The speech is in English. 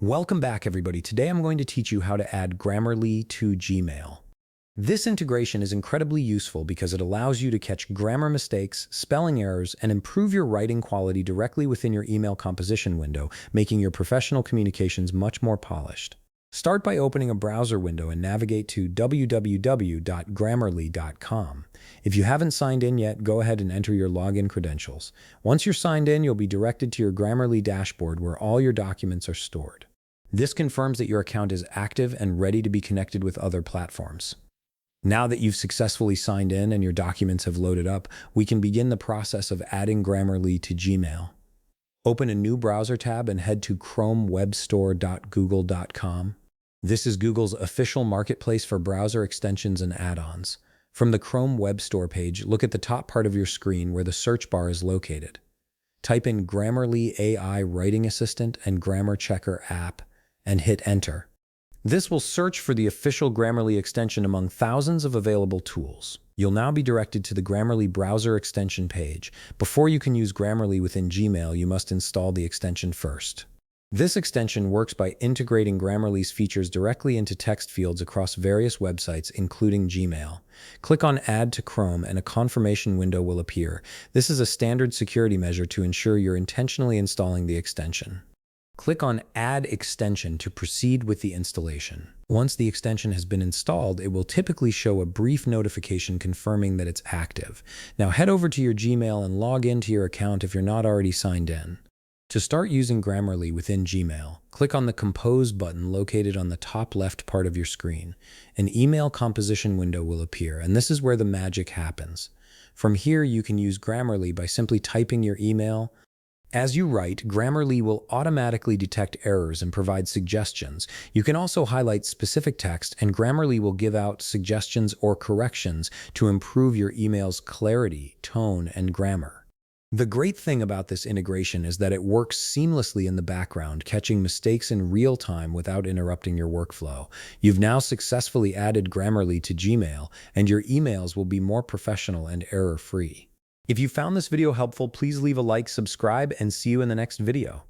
Welcome back, everybody. Today I'm going to teach you how to add Grammarly to Gmail. This integration is incredibly useful because it allows you to catch grammar mistakes, spelling errors, and improve your writing quality directly within your email composition window, making your professional communications much more polished. Start by opening a browser window and navigate to www.grammarly.com. If you haven't signed in yet, go ahead and enter your login credentials. Once you're signed in, you'll be directed to your Grammarly dashboard where all your documents are stored. This confirms that your account is active and ready to be connected with other platforms. Now that you've successfully signed in and your documents have loaded up, we can begin the process of adding Grammarly to Gmail. Open a new browser tab and head to chromewebstore.google.com. This is Google's official marketplace for browser extensions and add-ons. From the Chrome Web Store page, look at the top part of your screen where the search bar is located. Type in Grammarly AI Writing Assistant and Grammar Checker app and hit enter. This will search for the official Grammarly extension among thousands of available tools. You'll now be directed to the Grammarly browser extension page. Before you can use Grammarly within Gmail, you must install the extension first. This extension works by integrating Grammarly's features directly into text fields across various websites, including Gmail. Click on Add to Chrome and a confirmation window will appear. This is a standard security measure to ensure you're intentionally installing the extension. Click on Add Extension to proceed with the installation. Once the extension has been installed, it will typically show a brief notification confirming that it's active. Now head over to your Gmail and log into your account if you're not already signed in. To start using Grammarly within Gmail, click on the Compose button located on the top left part of your screen. An email composition window will appear, and this is where the magic happens. From here, you can use Grammarly by simply typing your email. As you write, Grammarly will automatically detect errors and provide suggestions. You can also highlight specific text, and Grammarly will give out suggestions or corrections to improve your email's clarity, tone, and grammar. The great thing about this integration is that it works seamlessly in the background, catching mistakes in real time without interrupting your workflow. You've now successfully added Grammarly to Gmail, and your emails will be more professional and error-free. If you found this video helpful, please leave a like, subscribe, and see you in the next video.